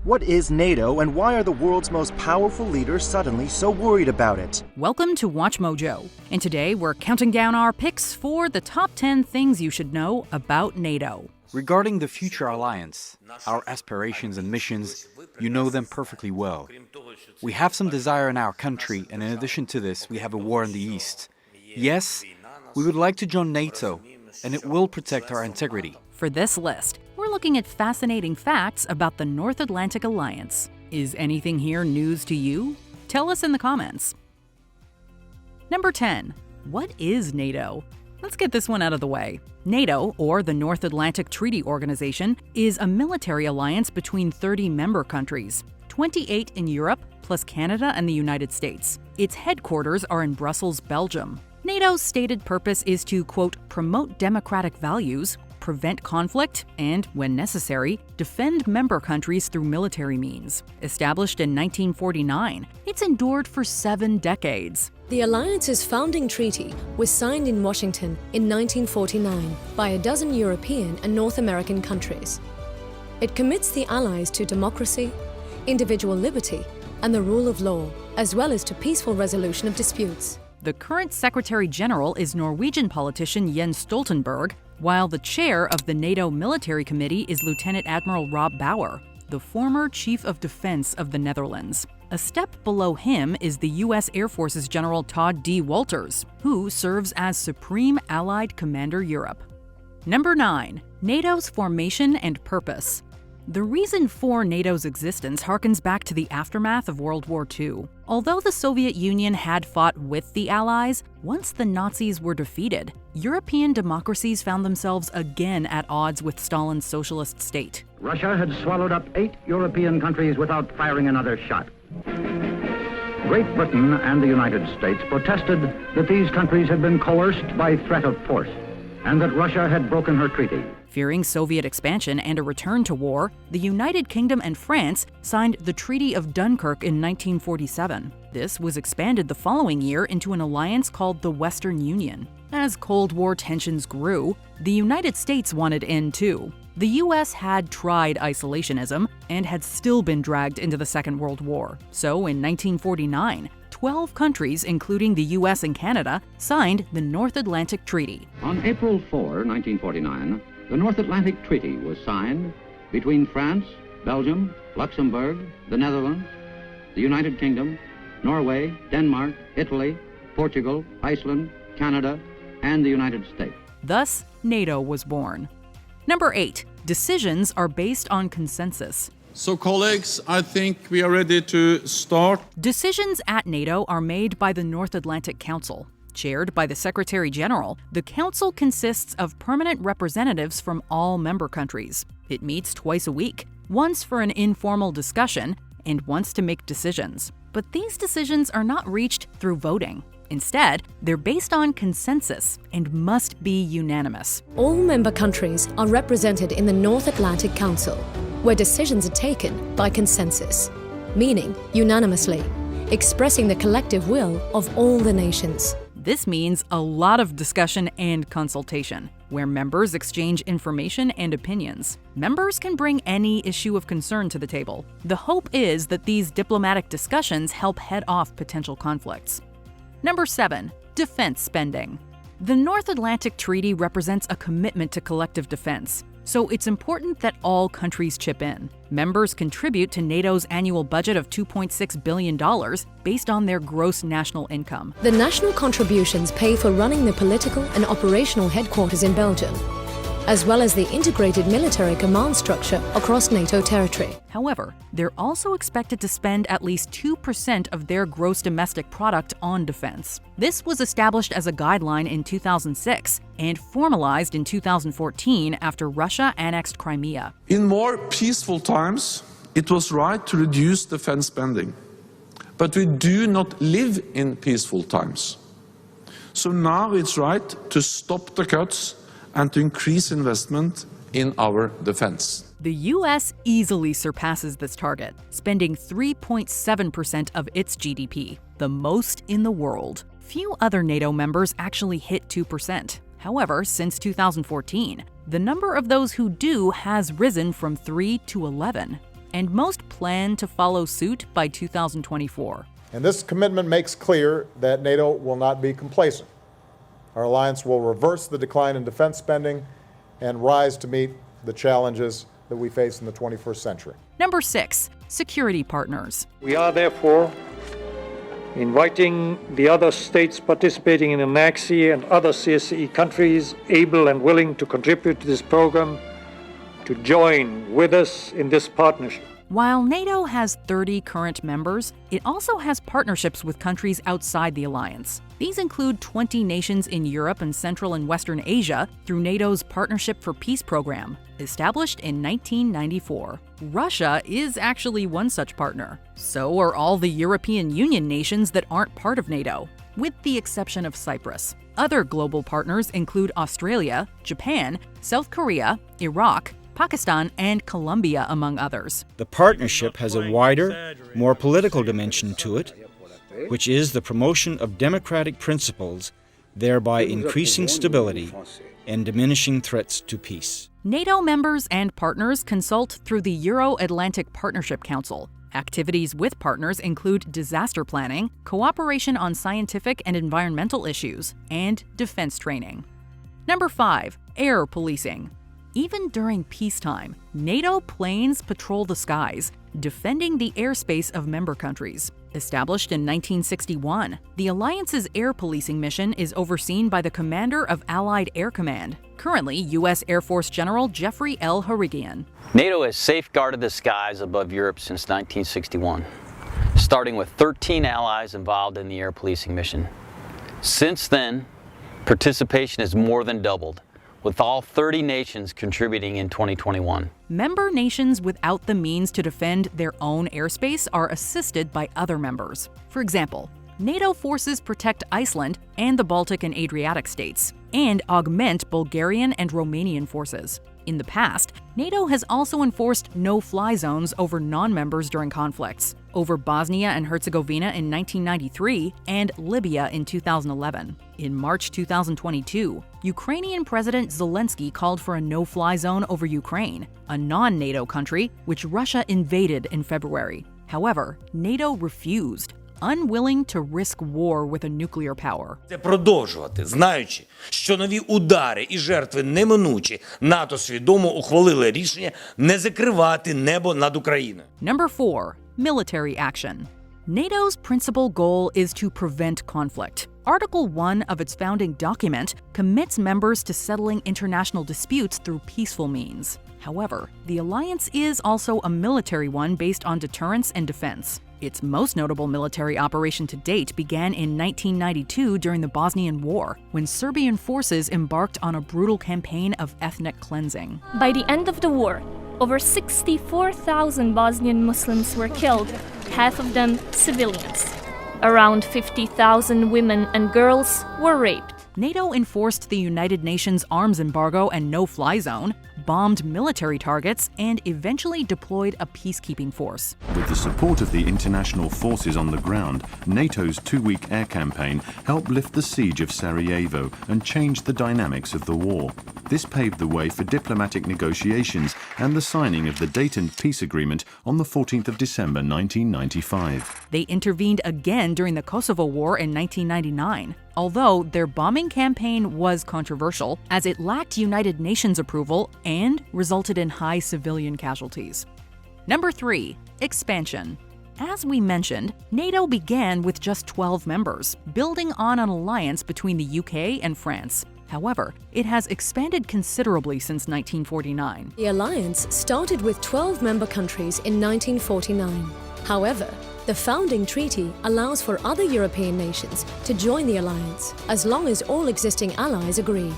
What is NATO, and why are the world's most powerful leaders suddenly so worried about it? Welcome to WatchMojo, and today we're counting down our picks for the top 10 things you should know about NATO. Regarding the future alliance, our aspirations and missions, you know them perfectly well. We have some desire in our country, and in addition to this, we have a war in the East. Yes, we would like to join NATO, and it will protect our integrity. For this list, we're looking at fascinating facts about the North Atlantic Alliance. Is anything here news to you? Tell us in the comments. Number 10. What is NATO? Let's get this one out of the way. NATO, or the North Atlantic Treaty Organization, is a military alliance between 30 member countries, 28 in Europe, plus Canada and the United States. Its headquarters are in Brussels, Belgium. NATO's stated purpose is to, quote, promote democratic values, prevent conflict, and, when necessary, defend member countries through military means. Established in 1949, it's endured for 7 decades. The Alliance's founding treaty was signed in Washington in 1949 by a dozen European and North American countries. It commits the Allies to democracy, individual liberty, and the rule of law, as well as to peaceful resolution of disputes. The current Secretary General is Norwegian politician Jens Stoltenberg, while the chair of the NATO Military Committee is Lieutenant Admiral Rob Bauer, the former Chief of Defense of the Netherlands. A step below him is the U.S. Air Force's General Todd D. Walters, who serves as Supreme Allied Commander Europe. Number 9. NATO's formation and purpose. The reason for NATO's existence harkens back to the aftermath of World War II. Although the Soviet Union had fought with the Allies, once the Nazis were defeated, European democracies found themselves again at odds with Stalin's socialist state. Russia had swallowed up 8 European countries without firing another shot. Great Britain and the United States protested that these countries had been coerced by threat of force, and that Russia had broken her treaty. Fearing Soviet expansion and a return to war, the United Kingdom and France signed the Treaty of Dunkirk in 1947. This was expanded the following year into an alliance called the Western Union. As Cold War tensions grew, the United States wanted in too. The U.S. had tried isolationism and had still been dragged into the Second World War. So in 1949, 12 countries, including the U.S. and Canada, signed the North Atlantic Treaty. On April 4, 1949, the North Atlantic Treaty was signed between France, Belgium, Luxembourg, the Netherlands, the United Kingdom, Norway, Denmark, Italy, Portugal, Iceland, Canada, and the United States. Thus, NATO was born. Number 8. Decisions are based on consensus. So, colleagues, I think we are ready to start. Decisions at NATO are made by the North Atlantic Council. Chaired by the Secretary General, the Council consists of permanent representatives from all member countries. It meets twice a week, once for an informal discussion and once to make decisions. But these decisions are not reached through voting. Instead, they're based on consensus and must be unanimous. All member countries are represented in the North Atlantic Council, where decisions are taken by consensus, meaning unanimously, expressing the collective will of all the nations. This means a lot of discussion and consultation, where members exchange information and opinions. Members can bring any issue of concern to the table. The hope is that these diplomatic discussions help head off potential conflicts. Number 7. Defense spending. The North Atlantic Treaty represents a commitment to collective defense, so it's important that all countries chip in. Members contribute to NATO's annual budget of $2.6 billion based on their gross national income. The national contributions pay for running the political and operational headquarters in Belgium, as well as the integrated military command structure across NATO territory. However, they're also expected to spend at least 2% of their gross domestic product on defense. This was established as a guideline in 2006 and formalized in 2014 after Russia annexed Crimea. In more peaceful times, it was right to reduce defense spending. But we do not live in peaceful times. So now it's right to stop the cuts and to increase investment in our defense. The U.S. easily surpasses this target, spending 3.7% of its GDP, the most in the world. Few other NATO members actually hit 2%. However, since 2014, the number of those who do has risen from 3 to 11. and most plan to follow suit by 2024. And this commitment makes clear that NATO will not be complacent. Our alliance will reverse the decline in defense spending and rise to meet the challenges that we face in the 21st century. Number 6. Security partners. We are therefore inviting the other states participating in the NACC and other CSCE countries able and willing to contribute to this program to join with us in this partnership. While NATO has 30 current members, it also has partnerships with countries outside the alliance. These include 20 nations in Europe and Central and Western Asia through NATO's Partnership for Peace program, established in 1994. Russia is actually one such partner. So are all the European Union nations that aren't part of NATO, with the exception of Cyprus. Other global partners include Australia, Japan, South Korea, Iraq, Pakistan, and Colombia, among others. The partnership has a wider, more political dimension to it, which is the promotion of democratic principles, thereby increasing stability and diminishing threats to peace. NATO members and partners consult through the Euro-Atlantic Partnership Council. Activities with partners include disaster planning, cooperation on scientific and environmental issues, and defense training. Number 5. Air policing. Even during peacetime, NATO planes patrol the skies, defending the airspace of member countries. Established in 1961, the Alliance's air policing mission is overseen by the Commander of Allied Air Command, currently U.S. Air Force General Jeffrey L. Harigian. NATO has safeguarded the skies above Europe since 1961, starting with 13 allies involved in the air policing mission. Since then, participation has more than doubled, with all 30 nations contributing in 2021. Member nations without the means to defend their own airspace are assisted by other members. For example, NATO forces protect Iceland and the Baltic and Adriatic states, and augment Bulgarian and Romanian forces. In the past, NATO has also enforced no-fly zones over non-members during conflicts, over Bosnia and Herzegovina in 1993 and Libya in 2011. In March 2022, Ukrainian President Zelensky called for a no-fly zone over Ukraine, a non-NATO country which Russia invaded in February. However, NATO refused, unwilling to risk war with a nuclear power. Це продовжувати, знаючи, що нові удари і жертви неминучі, НАТО свідомо ухвалили рішення не закривати небо над Україною. Number 4. Military action. NATO's principal goal is to prevent conflict. Article 1 of its founding document commits members to settling international disputes through peaceful means. However, the alliance is also a military one based on deterrence and defense. Its most notable military operation to date began in 1992 during the Bosnian War, when Serbian forces embarked on a brutal campaign of ethnic cleansing. By the end of the war, over 64,000 Bosnian Muslims were killed, half of them civilians. Around 50,000 women and girls were raped. NATO enforced the United Nations arms embargo and no-fly zone, bombed military targets, and eventually deployed a peacekeeping force. With the support of the international forces on the ground, NATO's two-week air campaign helped lift the siege of Sarajevo and change the dynamics of the war. This paved the way for diplomatic negotiations and the signing of the Dayton Peace Agreement on the 14th of December 1995. They intervened again during the Kosovo War in 1999. Although their bombing campaign was controversial, as it lacked United Nations approval and resulted in high civilian casualties. Number 3. Expansion. As we mentioned, NATO began with just 12 members, building on an alliance between the UK and France. However, it has expanded considerably since 1949. The alliance started with 12 member countries in 1949. However, the founding treaty allows for other European nations to join the alliance, as long as all existing allies agree.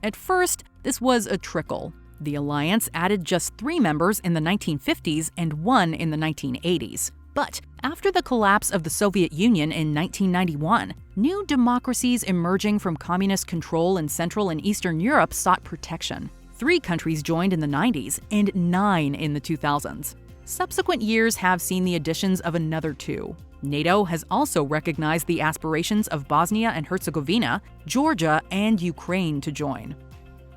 At first, this was a trickle. The alliance added just 3 members in the 1950s and 1 in the 1980s. But after the collapse of the Soviet Union in 1991, new democracies emerging from communist control in Central and Eastern Europe sought protection. 3 countries joined in the 90s and 9 in the 2000s. Subsequent years have seen the additions of another 2. NATO has also recognized the aspirations of Bosnia and Herzegovina, Georgia, and Ukraine to join.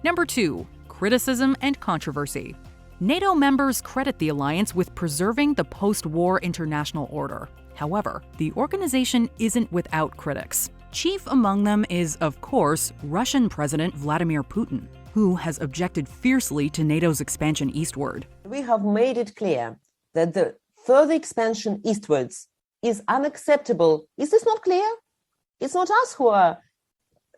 Number 2. Criticism and controversy. NATO members credit the alliance with preserving the post-war international order. However, the organization isn't without critics. Chief among them is, of course, Russian President Vladimir Putin, who has objected fiercely to NATO's expansion eastward. We have made it clear that the further expansion eastwards is unacceptable. Is this not clear? It's not us who are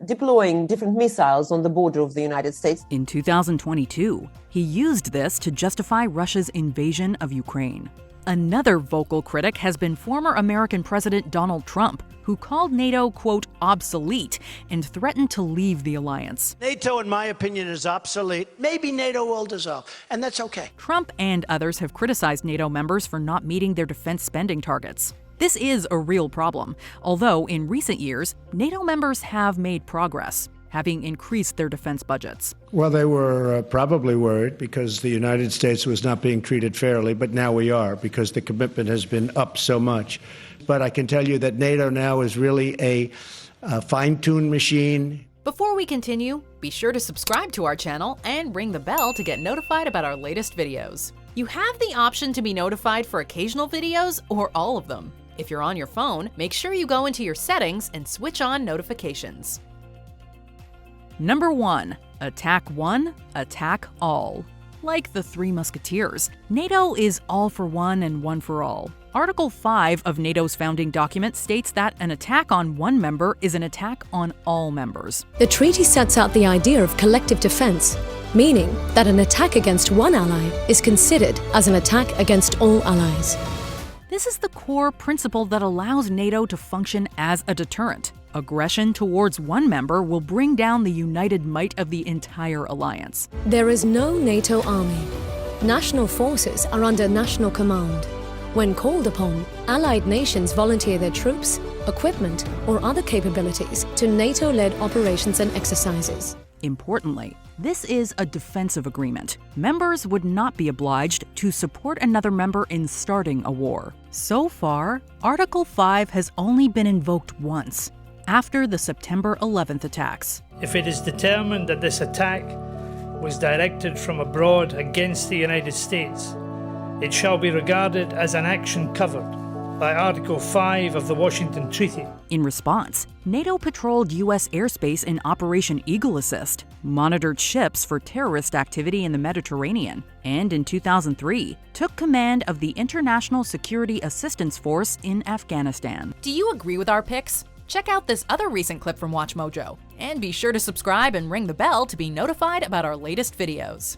deploying different missiles on the border of the United States. In 2022, he used this to justify Russia's invasion of Ukraine. Another vocal critic has been former American President Donald Trump, who called NATO, quote, obsolete, and threatened to leave the alliance. NATO, in my opinion, is obsolete. Maybe NATO will dissolve, and that's okay. Trump and others have criticized NATO members for not meeting their defense spending targets. This is a real problem, although in recent years, NATO members have made progress, having increased their defense budgets. Well, they were probably worried because the United States was not being treated fairly, but now we are because the commitment has been up so much. But I can tell you that NATO now is really a fine-tuned machine. Before we continue, be sure to subscribe to our channel and ring the bell to get notified about our latest videos. You have the option to be notified for occasional videos or all of them. If you're on your phone, make sure you go into your settings and switch on notifications. Number 1. Attack one, attack all. Like the Three Musketeers, NATO is all for one and one for all. Article 5 of NATO's founding document states that an attack on one member is an attack on all members. The treaty sets out the idea of collective defense, meaning that an attack against one ally is considered as an attack against all allies. This is the core principle that allows NATO to function as a deterrent. Aggression towards one member will bring down the united might of the entire alliance. There is no NATO army. National forces are under national command. When called upon, allied nations volunteer their troops, equipment, or other capabilities to NATO-led operations and exercises. Importantly, this is a defensive agreement. Members would not be obliged to support another member in starting a war. So far, Article 5 has only been invoked once, after the September 11th attacks. If it is determined that this attack was directed from abroad against the United States, it shall be regarded as an action covered by Article 5 of the Washington Treaty. In response, NATO patrolled U.S. airspace in Operation Eagle Assist, monitored ships for terrorist activity in the Mediterranean, and in 2003, took command of the International Security Assistance Force in Afghanistan. Do you agree with our picks? Check out this other recent clip from WatchMojo, and be sure to subscribe and ring the bell to be notified about our latest videos.